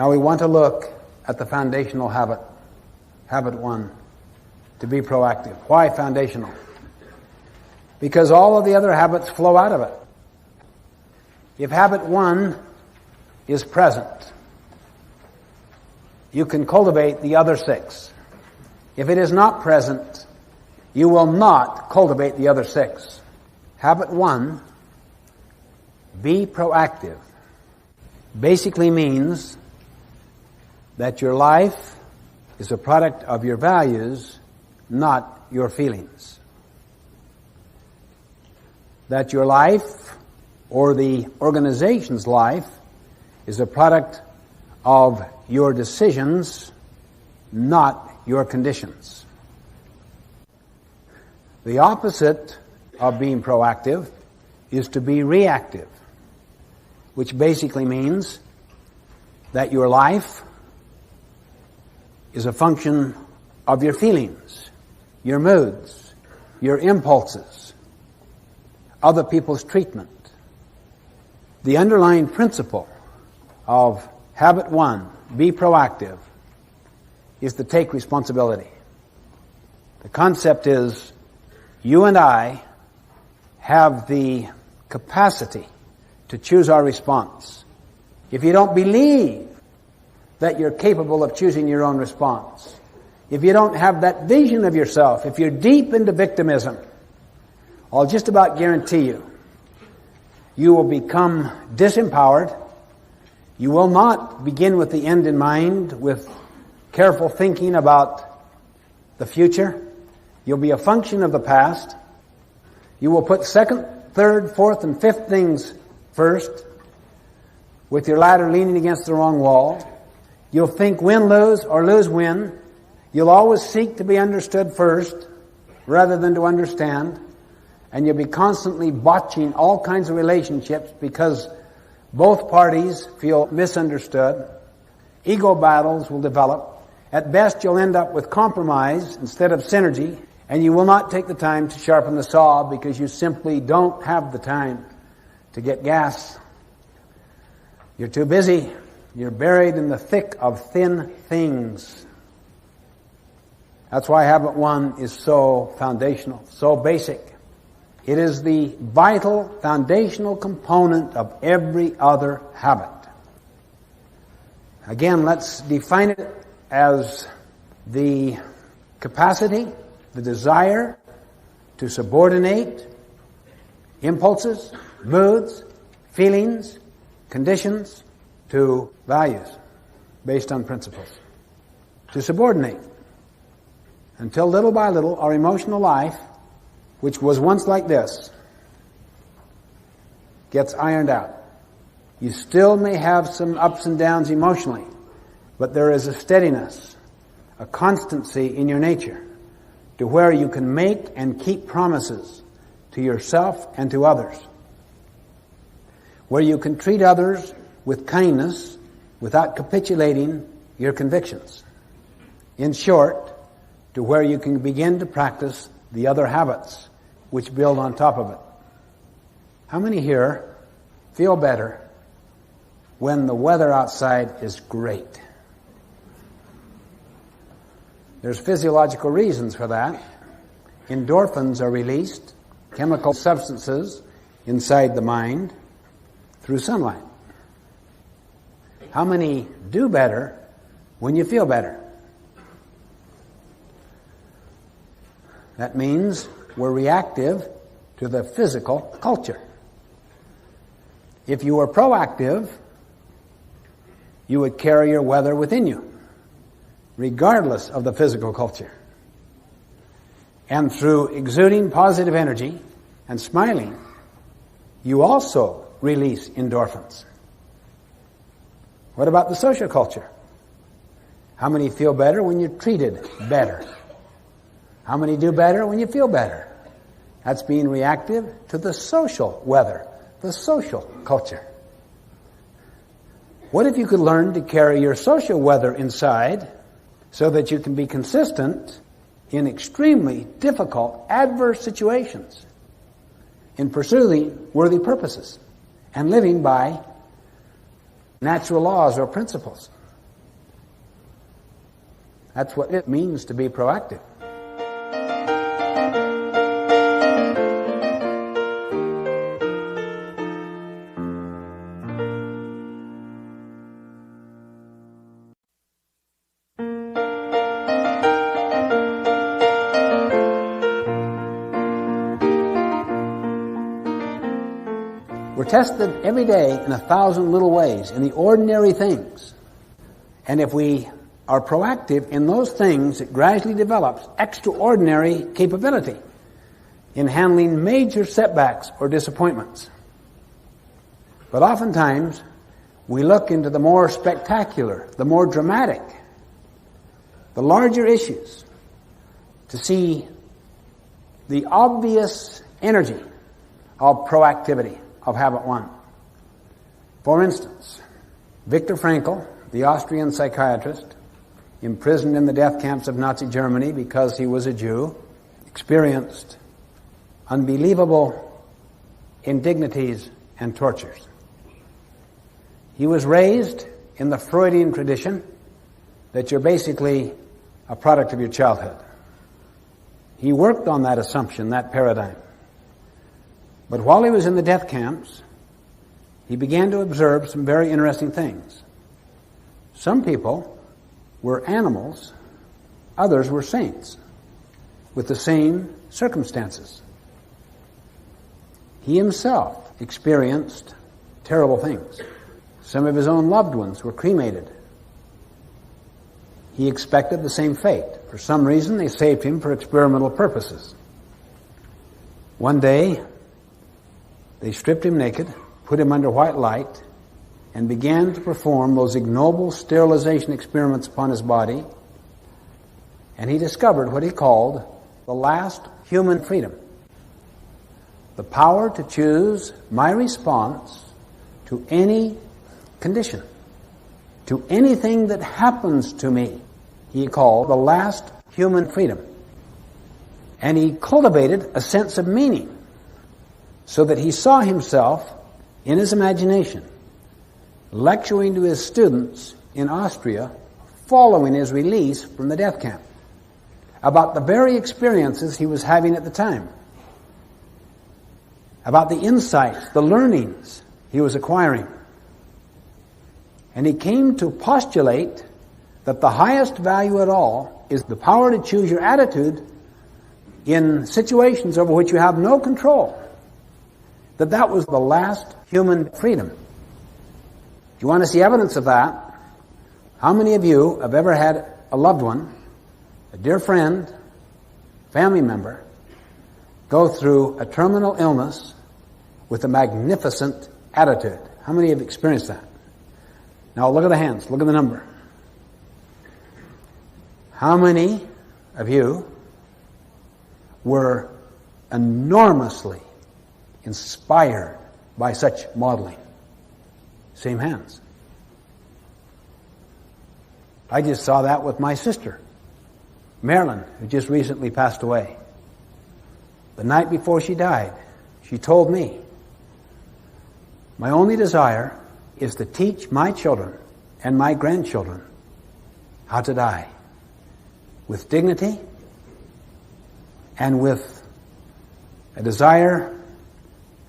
Now we want to look at the foundational habit. Habit 1, to be proactive. Why foundational? Because all of the other habits flow out of it. If habit 1 is present, you can cultivate the other 6. If it is not present, you will not cultivate the other 6. Habit 1, be proactive, basically means that your life is a product of your values, not your feelings. That your life, or the organization's life, is a product of your decisions, not your conditions. The opposite of being proactive is to be reactive, which basically means that your life is a function of your feelings, your moods, your impulses, other people's treatment. The underlying principle of habit 1, be proactive, is to take responsibility. The concept is you and I have the capacity to choose our response. If you don't believe that you're capable of choosing your own response, if you don't have that vision of yourself, if you're deep into victimism, I'll just about guarantee you will become disempowered. You will not begin with the end in mind, with careful thinking about the future. You'll be a function of the past. You will put second, third, fourth, and fifth things first, with your ladder leaning against the wrong wall. You'll think win-lose or lose-win. You'll always seek to be understood first, rather than to understand. And you'll be constantly botching all kinds of relationships because both parties feel misunderstood. Ego battles will develop. At best, you'll end up with compromise instead of synergy, and you will not take the time to sharpen the saw because you simply don't have the time to get gas. You're too busy. You're buried in the thick of thin things. That's why habit 1 is so foundational, so basic. It is the vital, foundational component of every other habit. Again, let's define it as the capacity, the desire to subordinate impulses, moods, feelings, conditions to values based on principles. To subordinate. Until little by little our emotional life, which was once like this, gets ironed out. You still may have some ups and downs emotionally, but there is a steadiness, a constancy in your nature to where you can make and keep promises to yourself and to others. Where you can treat others with kindness without capitulating your convictions. In short, to where you can begin to practice the other habits which build on top of it. How many here feel better when the weather outside is great? There's physiological reasons for that. Endorphins are released, chemical substances inside the mind, through sunlight. How many do better when you feel better? That means we're reactive to the physical culture. If you were proactive, you would carry your weather within you, regardless of the physical culture. And through exuding positive energy and smiling, you also release endorphins. What about the social culture? How many feel better when you're treated better? How many do better when you feel better? That's being reactive to the social weather, the social culture. What if you could learn to carry your social weather inside so that you can be consistent in extremely difficult, adverse situations, in pursuing worthy purposes and living by natural laws or principles? That's what it means to be proactive. We're tested every day in 1,000 little ways, in the ordinary things. And if we are proactive in those things, it gradually develops extraordinary capability in handling major setbacks or disappointments. But oftentimes, we look into the more spectacular, the more dramatic, the larger issues to see the obvious energy of proactivity, of habit one. For instance, Viktor Frankl, the Austrian psychiatrist, imprisoned in the death camps of Nazi Germany because he was a Jew, experienced unbelievable indignities and tortures. He was raised in the Freudian tradition that you're basically a product of your childhood. He worked on that assumption, that paradigm. But while he was in the death camps, he began to observe some very interesting things. Some people were animals, others were saints, with the same circumstances. He himself experienced terrible things. Some of his own loved ones were cremated. He expected the same fate. For some reason, they saved him for experimental purposes. One day, they stripped him naked, put him under white light, and began to perform those ignoble sterilization experiments upon his body. And he discovered what he called the last human freedom. The power to choose my response to any condition, to anything that happens to me. He called the last human freedom. And he cultivated a sense of meaning, so that he saw himself in his imagination lecturing to his students in Austria following his release from the death camp about the very experiences he was having at the time, about the insights, the learnings he was acquiring. And he came to postulate that the highest value at all is the power to choose your attitude in situations over which you have no control. That was the last human freedom. If you want to see evidence of that, how many of you have ever had a loved one, a dear friend, family member, go through a terminal illness with a magnificent attitude? How many have experienced that? Now look at the hands, look at the number. How many of you were enormously inspired by such modeling? Same hands. I just saw that with my sister, Marilyn, who just recently passed away. The night before she died, she told me, my only desire is to teach my children and my grandchildren how to die with dignity and with a desire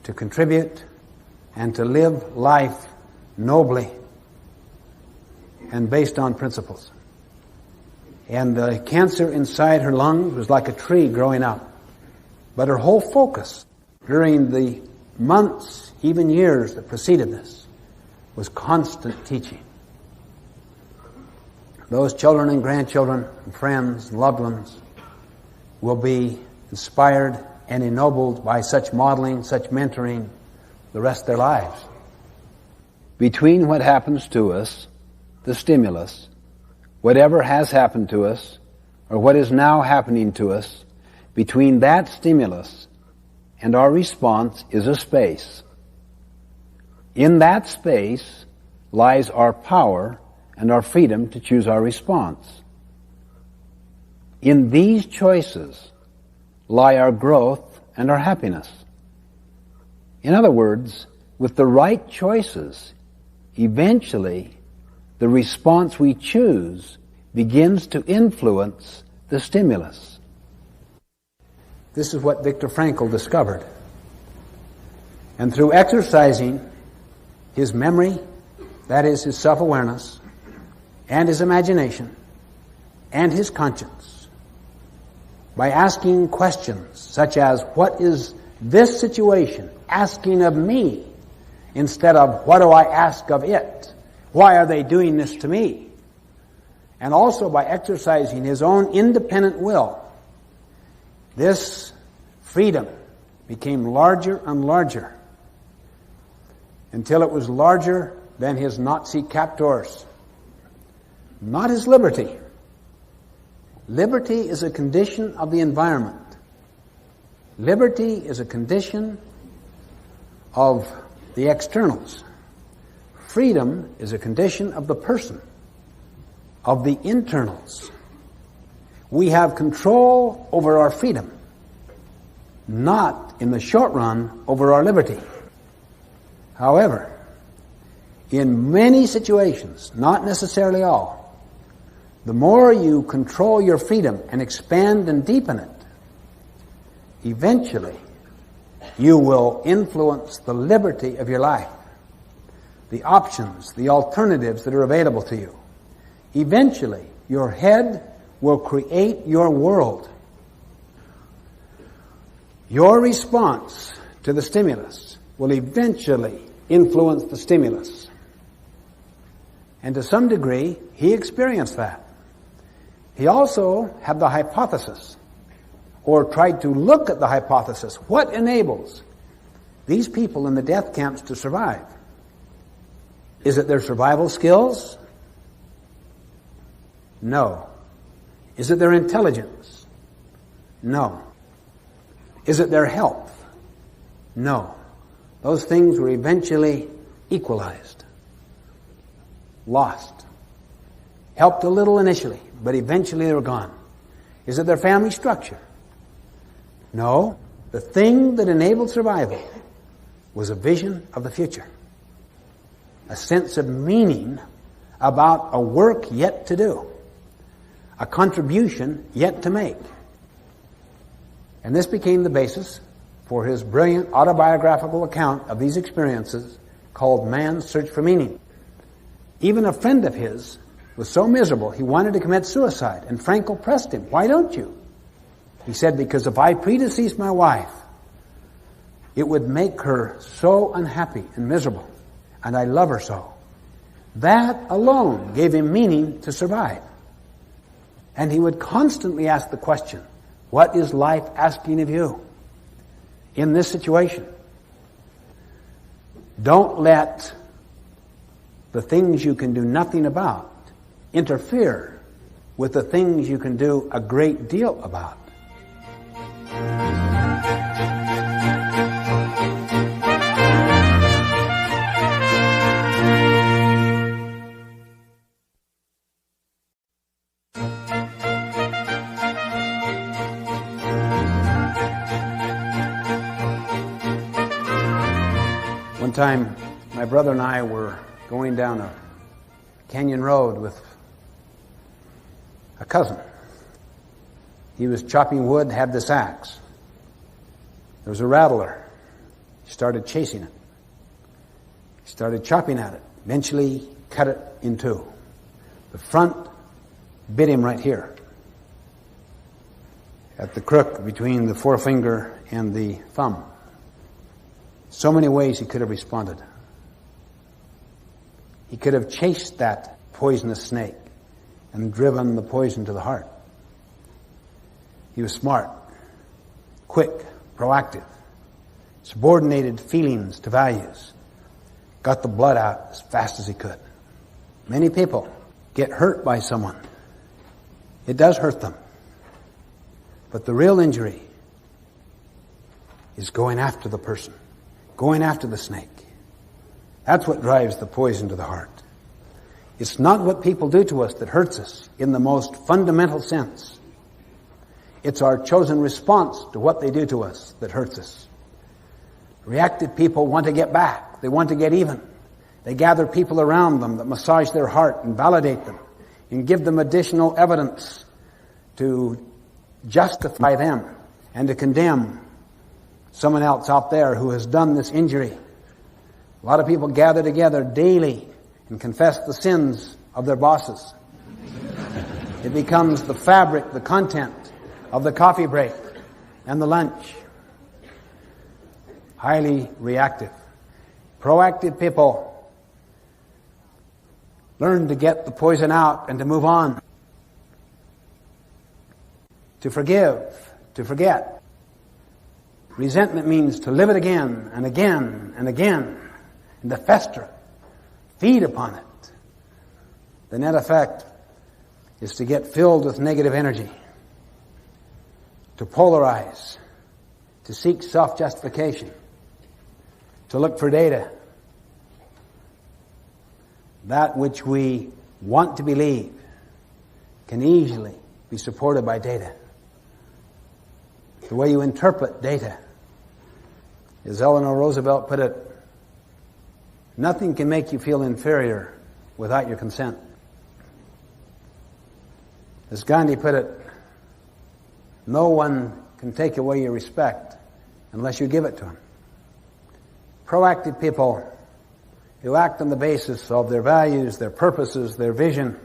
to contribute and to live life nobly and based on principles. And the cancer inside her lungs was like a tree growing up. But her whole focus during the months, even years that preceded this, was constant teaching. Those children and grandchildren and friends and loved ones will be inspired and ennobled by such modeling, such mentoring, the rest of their lives. Between what happens to us, the stimulus, whatever has happened to us, or what is now happening to us, between that stimulus and our response is a space. In that space lies our power and our freedom to choose our response. In these choices lie our growth and our happiness. In other words, with the right choices, eventually the response we choose begins to influence the stimulus. This is what Viktor Frankl discovered. And through exercising his memory, that is his self-awareness, and his imagination, and his conscience, by asking questions such as, what is this situation asking of me, instead of, what do I ask of it? Why are they doing this to me? And also by exercising his own independent will, this freedom became larger and larger until it was larger than his Nazi captors. Not his liberty. Liberty is a condition of the environment. Liberty is a condition of the externals. Freedom is a condition of the person, of the internals. We have control over our freedom, not in the short run over our liberty. However, in many situations, not necessarily all, the more you control your freedom and expand and deepen it, eventually you will influence the liberty of your life, the options, the alternatives that are available to you. Eventually, your head will create your world. Your response to the stimulus will eventually influence the stimulus. And to some degree, he experienced that. He also had the hypothesis, or tried to look at the hypothesis. What enables these people in the death camps to survive? Is it their survival skills? No. Is it their intelligence? No. Is it their health? No. Those things were eventually equalized, lost. Helped a little initially, but eventually they were gone. Is it their family structure? No. The thing that enabled survival was a vision of the future, a sense of meaning about a work yet to do, a contribution yet to make. And this became the basis for his brilliant autobiographical account of these experiences called Man's Search for Meaning. Even a friend of his was so miserable he wanted to commit suicide, and Frankl pressed him, "Why don't you?" He said, "Because if I predeceased my wife, it would make her so unhappy and miserable, and I love her so." That alone gave him meaning to survive. And he would constantly ask the question, what is life asking of you in this situation? Don't let the things you can do nothing about interfere with the things you can do a great deal about. One time, my brother and I were going down a canyon road with a cousin. He was chopping wood, had this axe. There was a rattler. He started chasing it. He started chopping at it. Eventually, he cut it in two. The front bit him right here, at the crook between the forefinger and the thumb. So many ways he could have responded. He could have chased that poisonous snake and driven the poison to the heart. He was smart, quick, proactive, subordinated feelings to values, got the blood out as fast as he could. Many people get hurt by someone. It does hurt them. But the real injury is going after the person, going after the snake. That's what drives the poison to the heart. It's not what people do to us that hurts us in the most fundamental sense. It's our chosen response to what they do to us that hurts us. Reactive people want to get back. They want to get even. They gather people around them that massage their heart and validate them and give them additional evidence to justify them and to condemn someone else out there who has done this injury. A lot of people gather together daily and confess the sins of their bosses. It becomes the fabric, the content of the coffee break and the lunch. Highly reactive. Proactive people learn to get the poison out and to move on. To forgive, to forget. Resentment means to live it again and again and again, and to fester, feed upon it. The net effect is to get filled with negative energy, to polarize, to seek self-justification, to look for data. That which we want to believe can easily be supported by data. The way you interpret data, as Eleanor Roosevelt put it, nothing can make you feel inferior without your consent. As Gandhi put it, no one can take away your respect unless you give it to him. Proactive people who act on the basis of their values, their purposes, their vision,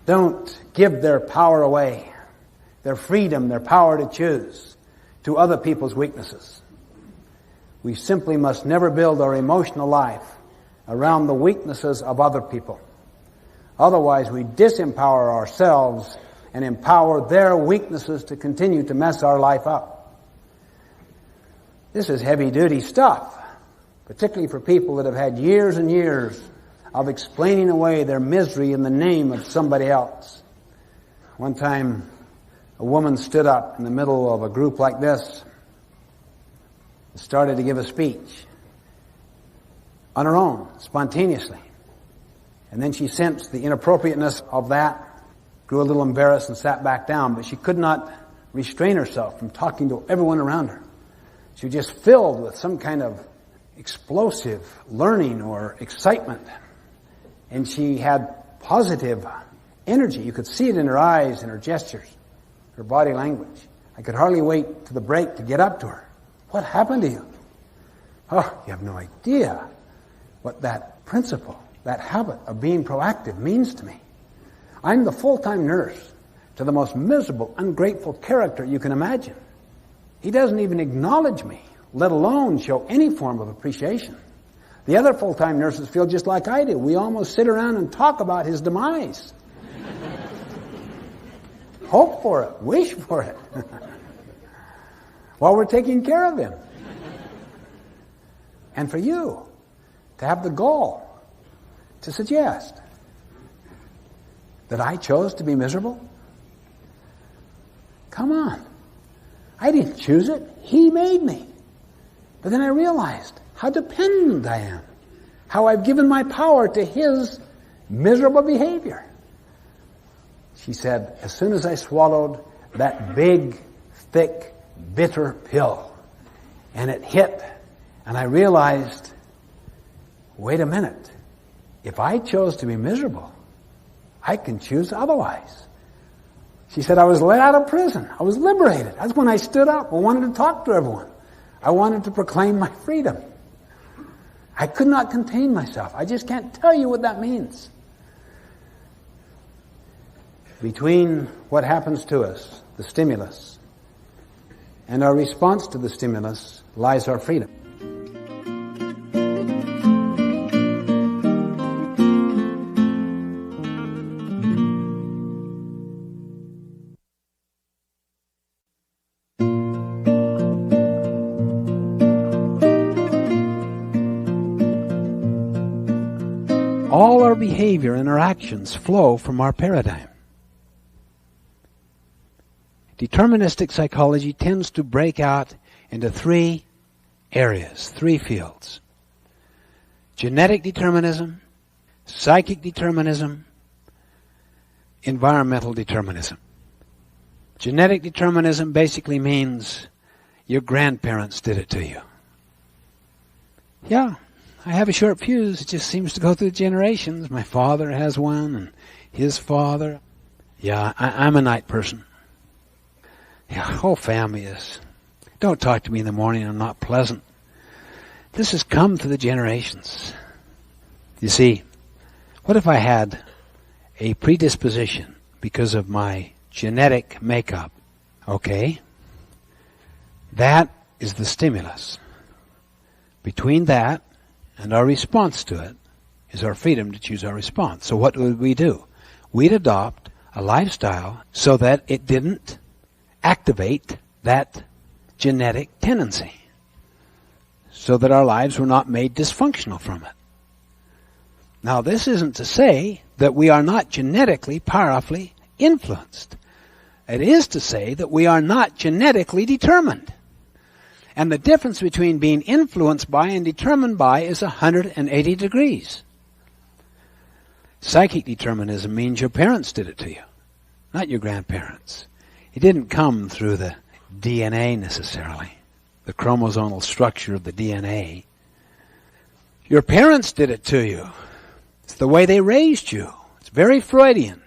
don't give their power away, their freedom, their power to choose, to other people's weaknesses. We simply must never build our emotional life around the weaknesses of other people. Otherwise, we disempower ourselves and empower their weaknesses to continue to mess our life up. This is heavy-duty stuff, particularly for people that have had years and years of explaining away their misery in the name of somebody else. One time, a woman stood up in the middle of a group like this and started to give a speech on her own, spontaneously. And then she sensed the inappropriateness of that, grew a little embarrassed and sat back down, but she could not restrain herself from talking to everyone around her. She was just filled with some kind of explosive learning or excitement. And she had positive energy. You could see it in her eyes, in her gestures, her body language. I could hardly wait to the break to get up to her. What happened to you? Oh, you have no idea what that principle, that habit of being proactive means to me. I'm the full-time nurse to the most miserable, ungrateful character you can imagine. He doesn't even acknowledge me, let alone show any form of appreciation. The other full-time nurses feel just like I do. We almost sit around and talk about his demise. Hope for it, wish for it, while we're taking care of him. And for you to have the gall to suggest that I chose to be miserable? Come on. I didn't choose it. He made me. But then I realized how dependent I am, how I've given my power to his miserable behavior. She said, as soon as I swallowed that big, thick, bitter pill, and it hit, and I realized, wait a minute, if I chose to be miserable, I can choose otherwise. She said, I was let out of prison. I was liberated. That's when I stood up. I wanted to talk to everyone. I wanted to proclaim my freedom. I could not contain myself. I just can't tell you what that means. Between what happens to us, the stimulus, and our response to the stimulus lies our freedom. All our behavior and our actions flow from our paradigm. Deterministic psychology tends to break out into three areas, three fields. Genetic determinism, psychic determinism, environmental determinism. Genetic determinism basically means your grandparents did it to you. Yeah, I have a short fuse. It just seems to go through generations. My father has one, and his father. Yeah, I'm a night person. Yeah, whole family is. Don't talk to me in the morning. I'm not pleasant. This has come through the generations. You see, what if I had a predisposition because of my genetic makeup? Okay. That is the stimulus. Between that and our response to it is our freedom to choose our response. So what would we do? We'd adopt a lifestyle so that it didn't activate that genetic tendency, so that our lives were not made dysfunctional from it. Now, this isn't to say that we are not genetically powerfully influenced. It is to say that we are not genetically determined. And the difference between being influenced by and determined by is 180 degrees. Psychic determinism means your parents did it to you, not your grandparents. It didn't come through the DNA necessarily, the chromosomal structure of the DNA. Your parents did it to you. It's the way they raised you. It's very Freudian.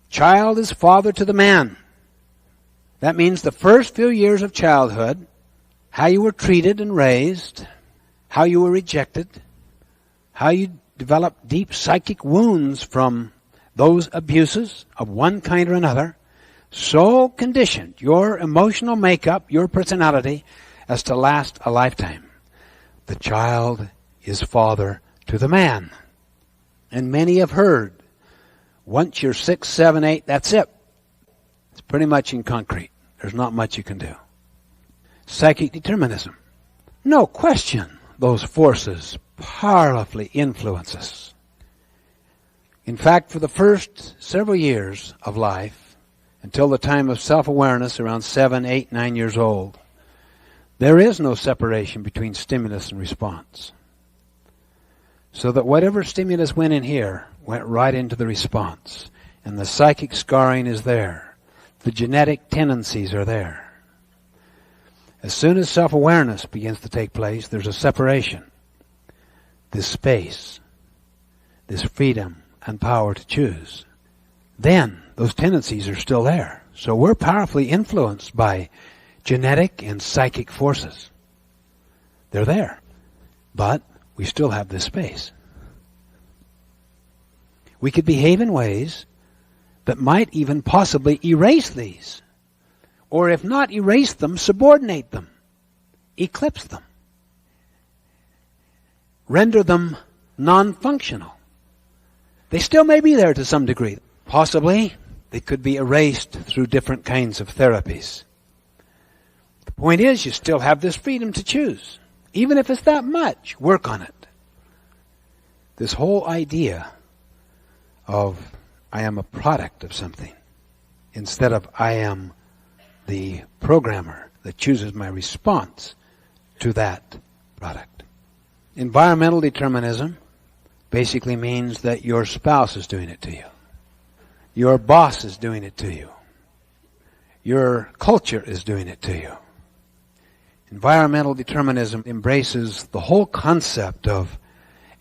Child is father to the man. That means the first few years of childhood, how you were treated and raised, how you were rejected, how you developed deep psychic wounds from those abuses of one kind or another, so conditioned your emotional makeup, your personality, as to last a lifetime. The child is father to the man. And many have heard, once you're 6, 7, 8, that's it. It's pretty much in concrete. There's not much you can do. Psychic determinism. No question those forces powerfully influence us. In fact, for the first several years of life, until the time of self-awareness around 7, 8, 9 years old, there is no separation between stimulus and response. So that whatever stimulus went in here went right into the response. And the psychic scarring is there. The genetic tendencies are there. As soon as self-awareness begins to take place, there's a separation. This space, this freedom and power to choose. Then those tendencies are still there. So we're powerfully influenced by genetic and psychic forces. They're there. But we still have this space. We could behave in ways that might even possibly erase these. Or if not erase them, subordinate them. Eclipse them. Render them non-functional. They still may be there to some degree. Possibly they could be erased through different kinds of therapies. The point is, you still have this freedom to choose. Even if it's that much, work on it. This whole idea of I am a product of something, instead of I am the programmer that chooses my response to that product. Environmental determinism basically means that your spouse is doing it to you. Your boss is doing it to you. Your culture is doing it to you. Environmental determinism embraces the whole concept of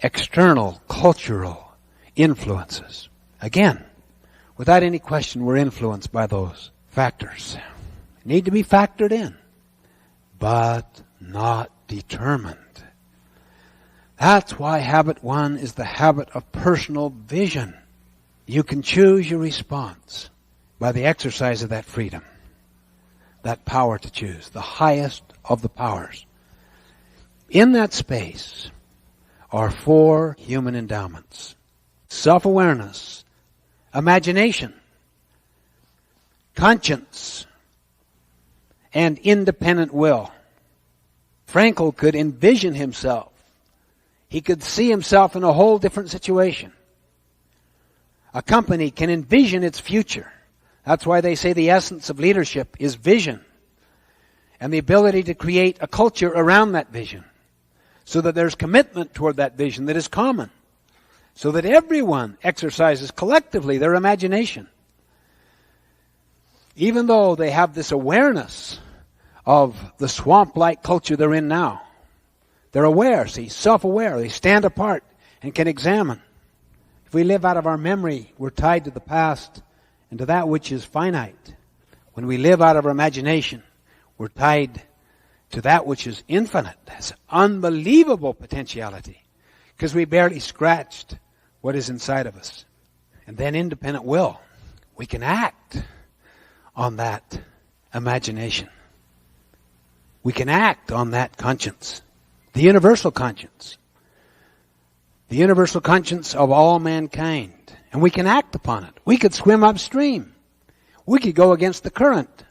external cultural influences. Again, without any question, we're influenced by those factors. Need to be factored in, but not determined. That's why habit 1 is the habit of personal vision. You can choose your response by the exercise of that freedom, that power to choose, the highest of the powers. In that space are 4 human endowments: self-awareness, imagination, conscience, and independent will. Frankl could envision himself. He could see himself in a whole different situation. A company can envision its future. That's why they say the essence of leadership is vision, and the ability to create a culture around that vision, so that there's commitment toward that vision that is common, so that everyone exercises collectively their imagination. Even though they have this awareness of the swamp-like culture they're in now, They're aware, see, self-aware. They stand apart and can examine. If we live out of our memory, we're tied to the past and to that which is finite. When we live out of our imagination, we're tied to that which is infinite. That's unbelievable potentiality, because we barely scratched what is inside of us. And then independent will. We can act on that imagination. We can act on that conscience. The universal conscience. The universal conscience of all mankind. And we can act upon it. We could swim upstream. We could go against the current.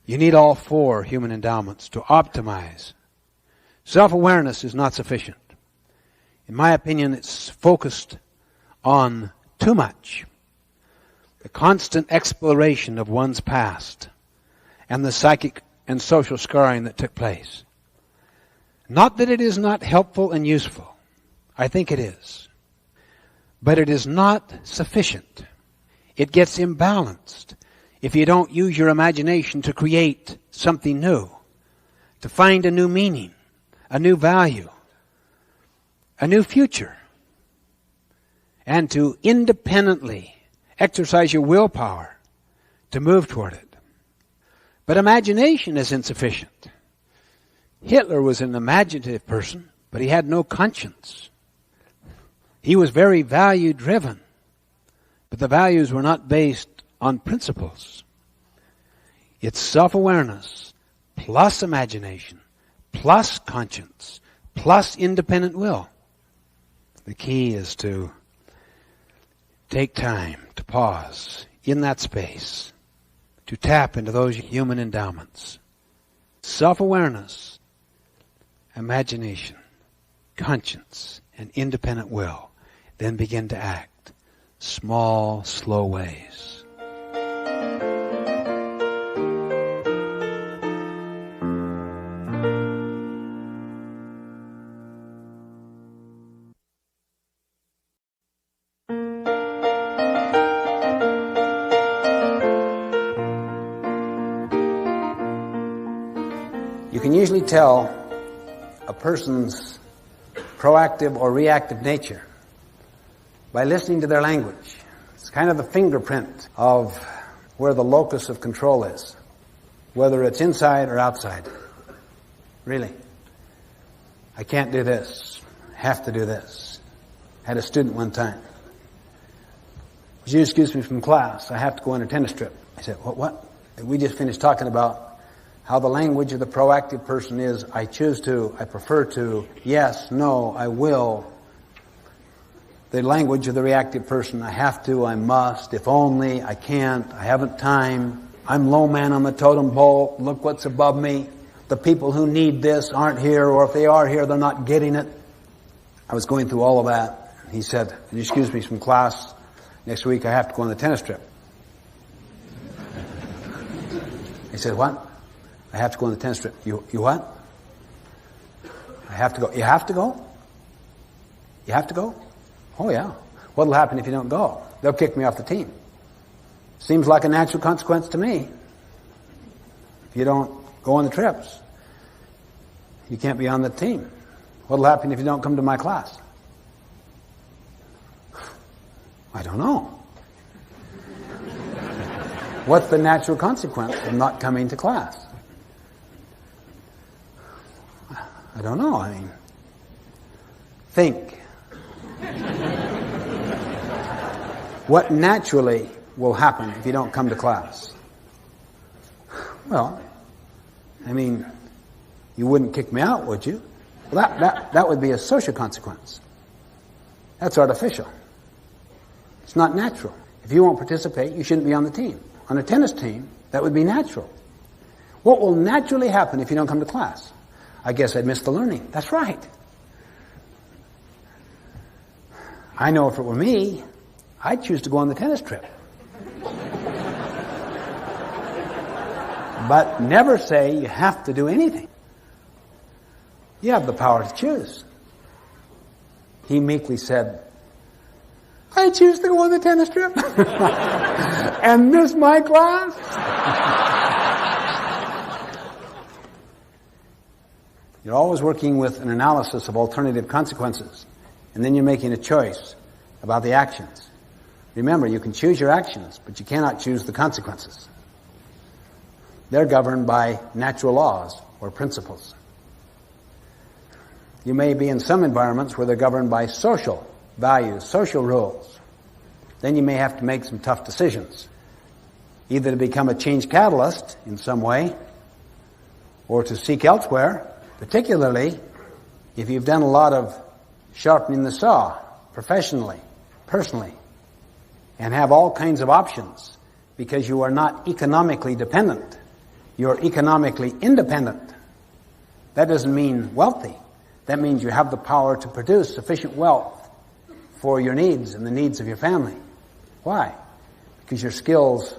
You need all four human endowments to optimize. Self-awareness is not sufficient. In my opinion, it's focused on too much. The constant exploration of one's past and the psychic and social scarring that took place. Not that it is not helpful and useful. I think it is. But it is not sufficient. It gets imbalanced if you don't use your imagination to create something new, to find a new meaning, a new value, a new future, and to independently exercise your willpower to move toward it. But imagination is insufficient. Hitler was an imaginative person, but he had no conscience. He was very value-driven, but the values were not based on principles. It's self-awareness, plus imagination, plus conscience, plus independent will. The key is to take time to pause in that space, to tap into those human endowments. Self-awareness, imagination, conscience, and independent will. Then begin to act. Small, slow ways. You can usually tell a person's proactive or reactive nature by listening to their language. It's kind of the fingerprint of where the locus of control is, whether it's inside or outside. Really. I can't do this. I have to do this. I had a student one time. Would you excuse me from class? I have to go on a tennis trip. I said, what? We just finished talking about how the language of the proactive person is, I choose to, I prefer to, yes, no, I will. The language of the reactive person, I have to, I must, if only, I can't, I haven't time, I'm low man on the totem pole, look what's above me, the people who need this aren't here, or if they are here, they're not getting it. I was going through all of that. He said, "Would you excuse me from class? Next week I have to go on the tennis trip." He said, "What? I have to go on the tennis trip." You what? I have to go. You have to go? You have to go? Oh yeah. What'll happen if you don't go? They'll kick me off the team. Seems like a natural consequence to me. If you don't go on the trips, you can't be on the team. What'll happen if you don't come to my class? I don't know. What's the natural consequence of not coming to class? I don't know. I mean, think. What naturally will happen if you don't come to class? Well, I mean, you wouldn't kick me out, would you? Well, that would be a social consequence. That's artificial. It's not natural. If you won't participate, you shouldn't be on the team. On a tennis team, that would be natural. What will naturally happen if you don't come to class? I guess I'd miss the learning. That's right. I know if it were me, I'd choose to go on the tennis trip. But never say you have to do anything. You have the power to choose. He meekly said, I choose to go on the tennis trip and miss my class. You're always working with an analysis of alternative consequences, and then you're making a choice about the actions. Remember, you can choose your actions, but you cannot choose the consequences. They're governed by natural laws or principles. You may be in some environments where they're governed by social values, social rules. Then you may have to make some tough decisions, either to become a change catalyst in some way or to seek elsewhere, particularly if you've done a lot of sharpening the saw professionally, personally, and have all kinds of options because you are not economically dependent. You're economically independent. That doesn't mean wealthy. That means you have the power to produce sufficient wealth for your needs and the needs of your family. Why? Because your skills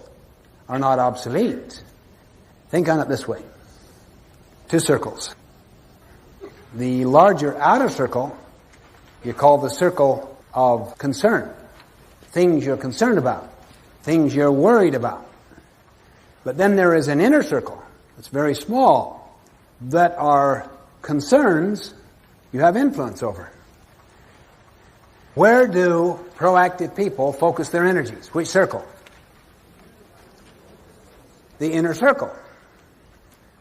are not obsolete. Think on it this way. 2 circles. The larger outer circle you call the circle of concern. Things you're concerned about. Things you're worried about. But then there is an inner circle that's very small that are concerns you have influence over. Where do proactive people focus their energies? Which circle? The inner circle.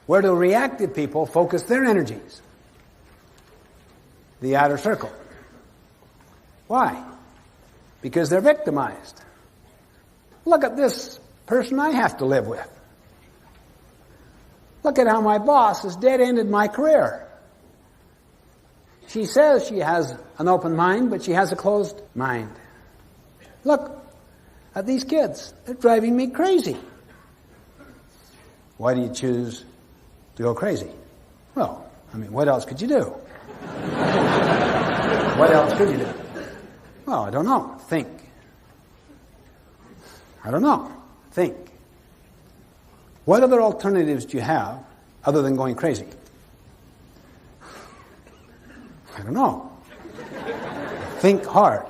Where do reactive people focus their energies? The outer circle. Why? Because they're victimized. Look at this person I have to live with. Look at how my boss has dead-ended my career. She says she has an open mind, but she has a closed mind. Look at these kids. They're driving me crazy. Why do you choose to go crazy? Well, what else could you do? What else could you do? Well, I don't know. Think. I don't know. Think. What other alternatives do you have other than going crazy? I don't know. Think hard.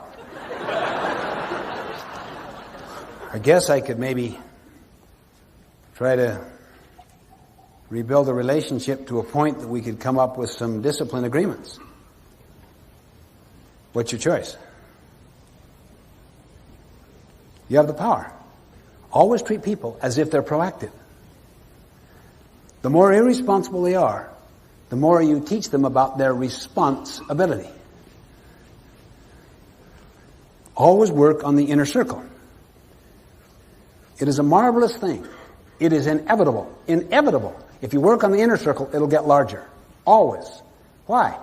I guess I could maybe try to rebuild a relationship to a point that we could come up with some discipline agreements. What's your choice? You have the power. Always treat people as if they're proactive. The more irresponsible they are, the more you teach them about their responsibility. Always work on the inner circle. It is a marvelous thing. It is inevitable. Inevitable. If you work on the inner circle, it'll get larger. Always. Why?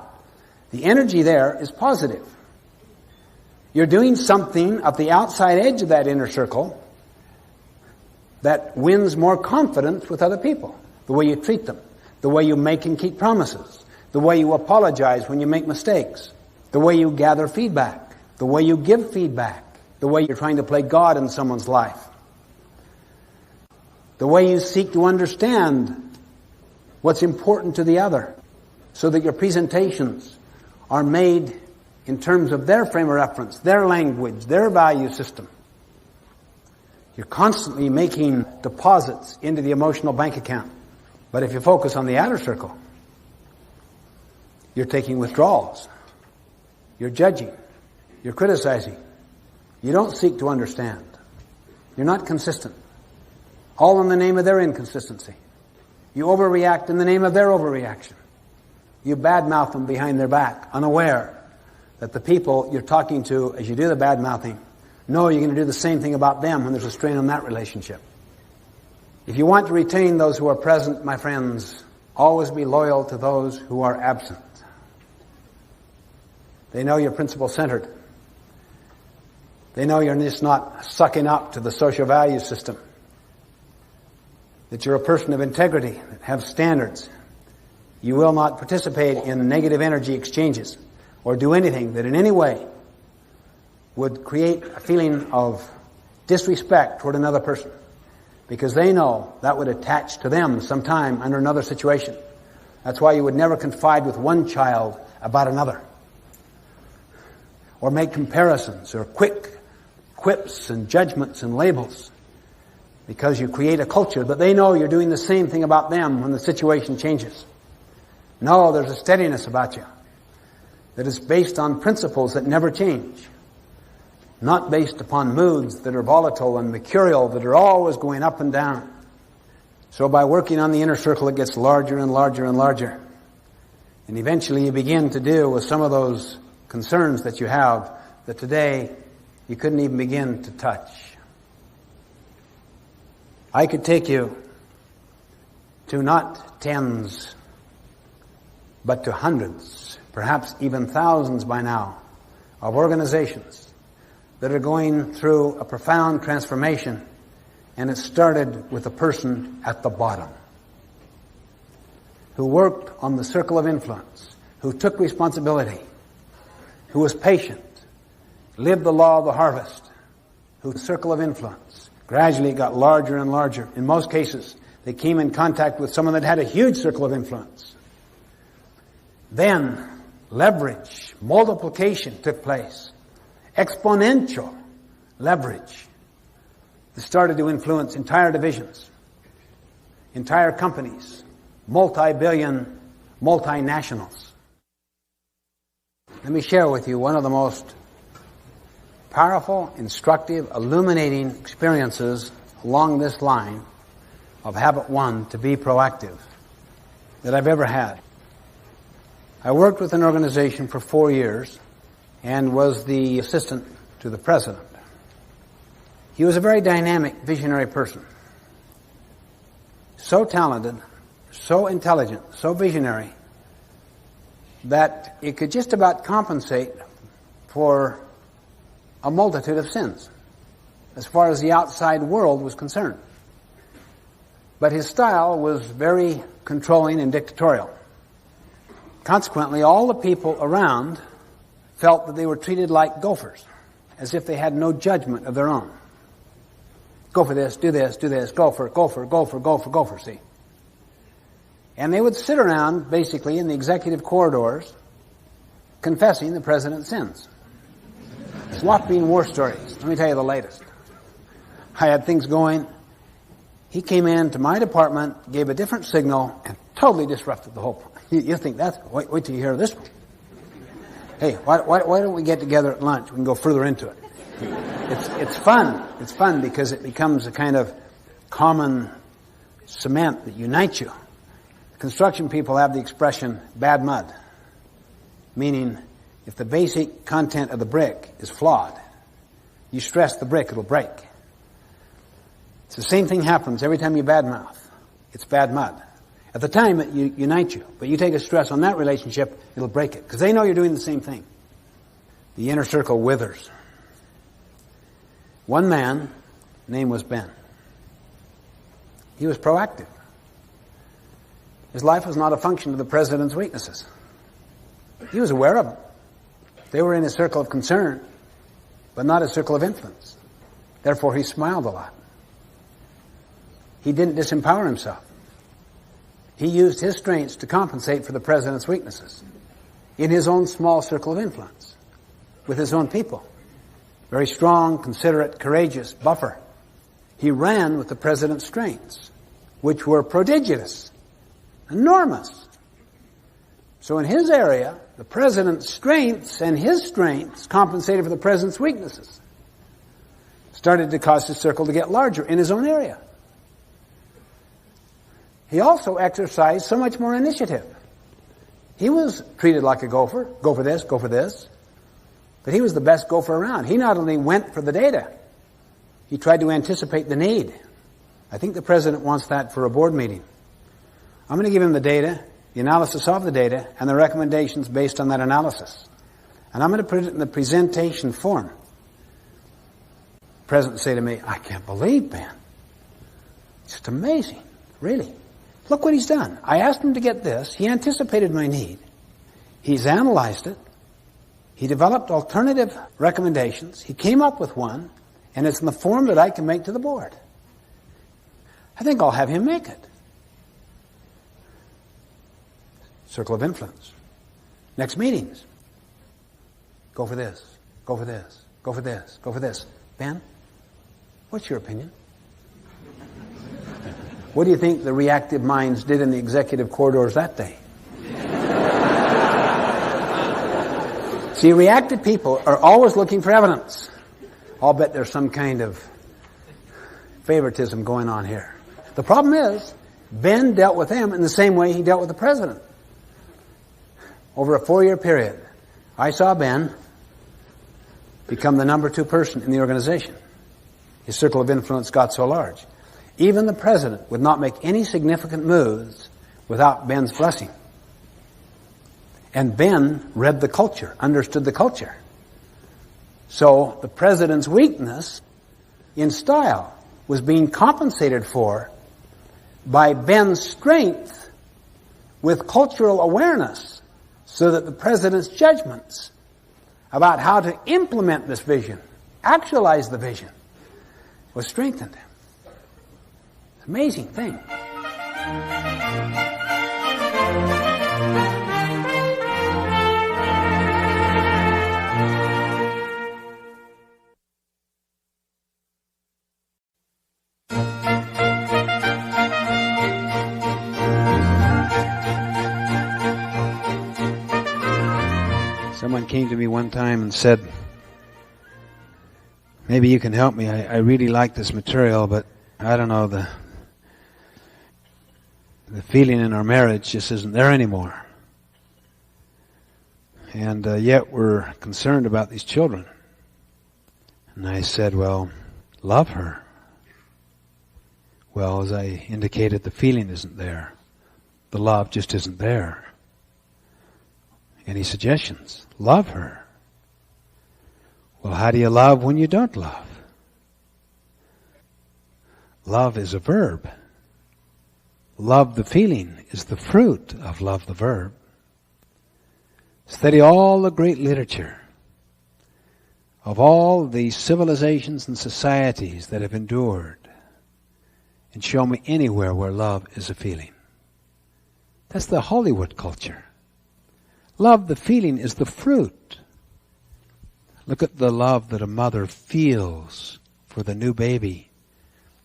The energy there is positive. You're doing something at the outside edge of that inner circle that wins more confidence with other people. The way you treat them. The way you make and keep promises. The way you apologize when you make mistakes. The way you gather feedback. The way you give feedback. The way you're trying to play God in someone's life. The way you seek to understand what's important to the other, so that your presentations are made in terms of their frame of reference, their language, their value system. You're constantly making deposits into the emotional bank account. But if you focus on the outer circle, you're taking withdrawals. You're judging. You're criticizing. You don't seek to understand. You're not consistent. All in the name of their inconsistency. You overreact in the name of their overreaction. You badmouth them behind their back, unaware that the people you're talking to as you do the badmouthing know you're going to do the same thing about them when there's a strain on that relationship. If you want to retain those who are present, my friends, always be loyal to those who are absent. They know you're principle-centered. They know you're just not sucking up to the social value system. That you're a person of integrity, that have standards. You will not participate in negative energy exchanges or do anything that in any way would create a feeling of disrespect toward another person, because they know that would attach to them sometime under another situation. That's why you would never confide with one child about another, or make comparisons or quick quips and judgments and labels, because you create a culture that they know you're doing the same thing about them when the situation changes. No, there's a steadiness about you that is based on principles that never change, not based upon moods that are volatile and mercurial, that are always going up and down. So by working on the inner circle, it gets larger and larger and larger. And eventually you begin to deal with some of those concerns that you have that today you couldn't even begin to touch. I could take you to not tens, but to hundreds, perhaps even thousands by now, of organizations that are going through a profound transformation, and it started with a person at the bottom who worked on the circle of influence, who took responsibility, who was patient, lived the law of the harvest, whose circle of influence gradually got larger and larger. In most cases, they came in contact with someone that had a huge circle of influence. Then leverage, multiplication took place. Exponential leverage that started to influence entire divisions, entire companies, multi-billion multinationals. Let me share with you one of the most powerful, instructive, illuminating experiences along this line of habit one, to be proactive, that I've ever had. I worked with an organization for 4 years and was the assistant to the president. He was a very dynamic, visionary person. So talented, so intelligent, so visionary, that it could just about compensate for a multitude of sins as far as the outside world was concerned. But his style was very controlling and dictatorial. Consequently, all the people around felt that they were treated like gophers, as if they had no judgment of their own. Go for this, do this, gopher, gopher, gopher, gopher, gopher, see. And they would sit around, basically, in the executive corridors, confessing the president's sins. Swapping war stories. Let me tell you the latest. I had things going. He came into my department, gave a different signal, and totally disrupted the whole point. You think that's... Wait till you hear this one. Hey, why don't we get together at lunch? We can go further into it. It's fun. It's fun because it becomes a kind of common cement that unites you. Construction people have the expression bad mud, meaning if the basic content of the brick is flawed, you stress the brick, it'll break. It's the same thing happens every time you badmouth. It's bad mud. At the time, it unites you, but you take a stress on that relationship, it'll break it, because they know you're doing the same thing. The inner circle withers. One man, name was Ben. He was proactive. His life was not a function of the president's weaknesses. He was aware of them. They were in his circle of concern, but not his circle of influence. Therefore, he smiled a lot. He didn't disempower himself. He used his strengths to compensate for the president's weaknesses in his own small circle of influence, with his own people. Very strong, considerate, courageous, buffer. He ran with the president's strengths, which were prodigious, enormous. So in his area, the president's strengths and his strengths compensated for the president's weaknesses. Started to cause his circle to get larger in his own area. He also exercised so much more initiative. He was treated like a gopher. Go for this, go for this. But he was the best gopher around. He not only went for the data, he tried to anticipate the need. I think the president wants that for a board meeting. I'm going to give him the data, the analysis of the data, and the recommendations based on that analysis. And I'm going to put it in the presentation form. The president would say to me, I can't believe, Ben. It's just amazing, really. Look what he's done. I asked him to get this. He anticipated my need. He's analyzed it. He developed alternative recommendations. He came up with one, and it's in the form that I can make to the board. I think I'll have him make it. Circle of influence. Next meetings. Go for this. Go for this. Go for this. Go for this. Ben, what's your opinion? What do you think the reactive minds did in the executive corridors that day? See, reactive people are always looking for evidence. I'll bet there's some kind of favoritism going on here. The problem is, Ben dealt with them in the same way he dealt with the president. Over a 4-year period, I saw Ben become the number 2 person in the organization. His circle of influence got so large. Even the president would not make any significant moves without Ben's blessing. And Ben read the culture, understood the culture. So the president's weakness in style was being compensated for by Ben's strength with cultural awareness, so that the president's judgments about how to implement this vision, actualize the vision, was strengthened. It's an amazing thing. Someone came to me one time and said, maybe you can help me. I really like this material, but I don't know, the feeling in our marriage just isn't there anymore. And yet we're concerned about these children. And I said, well, love her. Well, as I indicated, the feeling isn't there. The love just isn't there. Any suggestions? Love her. Well, how do you love when you don't love? Love is a verb. Love the feeling is the fruit of love the verb. Study all the great literature of all the civilizations and societies that have endured, and show me anywhere where love is a feeling. That's the Hollywood culture. Love, the feeling, is the fruit. Look at the love that a mother feels for the new baby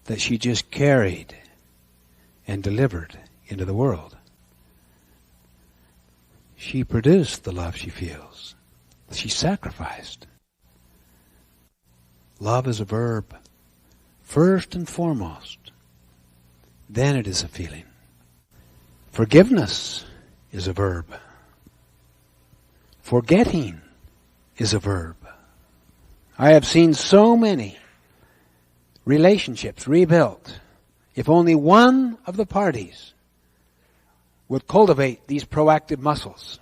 that she just carried and delivered into the world. She produced the love she feels. She sacrificed. Love is a verb, first and foremost. Then it is a feeling. Forgiveness is a verb. Forgetting is a verb. I have seen so many relationships rebuilt if only one of the parties would cultivate these proactive muscles.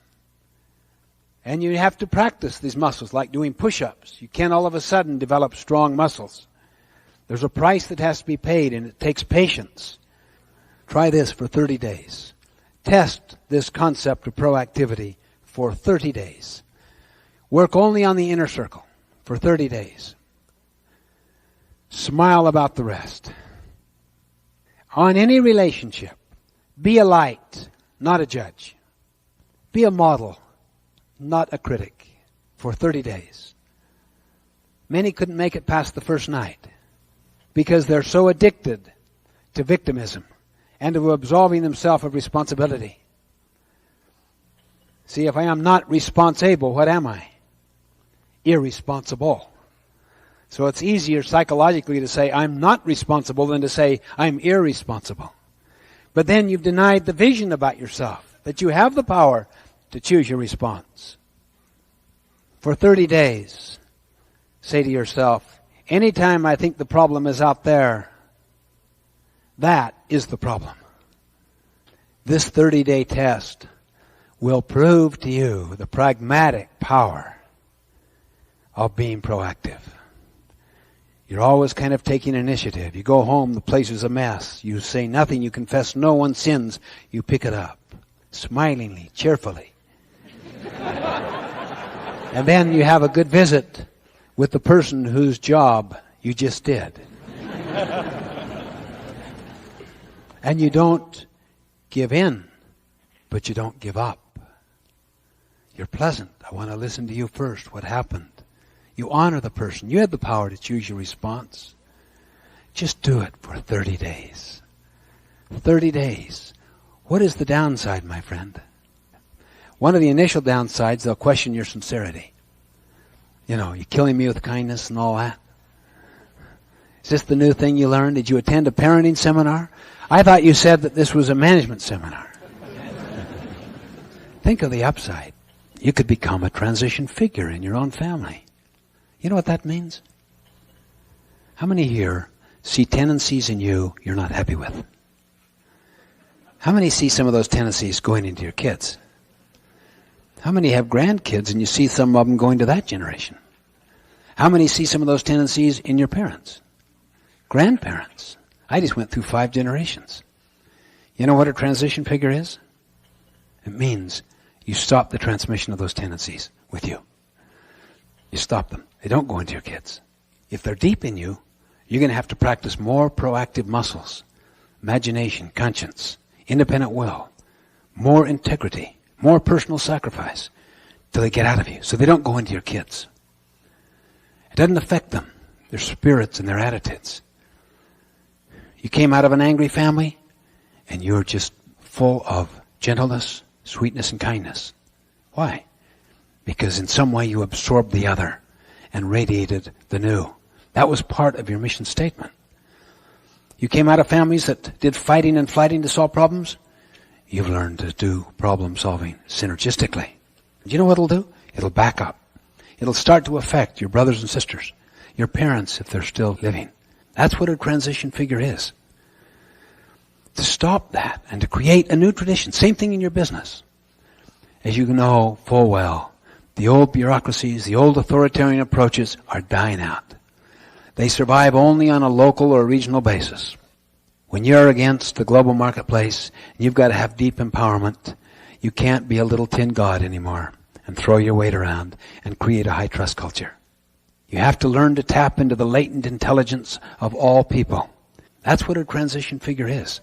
And you have to practice these muscles like doing push-ups. You can't all of a sudden develop strong muscles. There's a price that has to be paid, and it takes patience. Try this for 30 days. Test this concept of proactivity for 30 days. Work only on the inner circle for 30 days. Smile about the rest. On any relationship, be a light, not a judge. Be a model, not a critic, for 30 days. Many couldn't make it past the first night because they're so addicted to victimism and to absolving themselves of responsibility. See, if I am not responsible, what am I? Irresponsible. So it's easier psychologically to say I'm not responsible than to say I'm irresponsible. But then you've denied the vision about yourself, that you have the power to choose your response. For 30 days, say to yourself, anytime I think the problem is out there, that is the problem. This 30-day test will prove to you the pragmatic power of being proactive. You're always kind of taking initiative. You go home, the place is a mess. You say nothing, you confess no one's sins. You pick it up, smilingly, cheerfully. And then you have a good visit with the person whose job you just did. And you don't give in, but you don't give up. You're pleasant. I want to listen to you first. What happened? You honor the person. You had the power to choose your response. Just do it for 30 days. 30 days. What is the downside, my friend? One of the initial downsides, they'll question your sincerity. You're killing me with kindness and all that. Is this the new thing you learned? Did you attend a parenting seminar? I thought you said that this was a management seminar. Think of the upside. You could become a transition figure in your own family. You know what that means? How many here see tendencies in you you're not happy with? How many see some of those tendencies going into your kids? How many have grandkids and you see some of them going to that generation? How many see some of those tendencies in your parents? Grandparents. I just went through 5 generations. You know what a transition figure is? It means you stop the transmission of those tendencies with you. You stop them. They don't go into your kids. If they're deep in you, you're going to have to practice more proactive muscles, imagination, conscience, independent will, more integrity, more personal sacrifice till they get out of you so they don't go into your kids. It doesn't affect them, their spirits and their attitudes. You came out of an angry family and you're just full of gentleness, sweetness, and kindness. Why? Because in some way you absorbed the other and radiated the new. That was part of your mission statement. You came out of families that did fighting and flighting to solve problems. You've learned to do problem solving synergistically. Do you know what it'll do? It'll back up. It'll start to affect your brothers and sisters, your parents if they're still living. That's what a transition figure is. To stop that and to create a new tradition. Same thing in your business. As you know full well, the old bureaucracies, the old authoritarian approaches are dying out. They survive only on a local or regional basis. When you're against the global marketplace, you've got to have deep empowerment. You can't be a little tin god anymore and throw your weight around and create a high trust culture. You have to learn to tap into the latent intelligence of all people. That's what a transition figure is.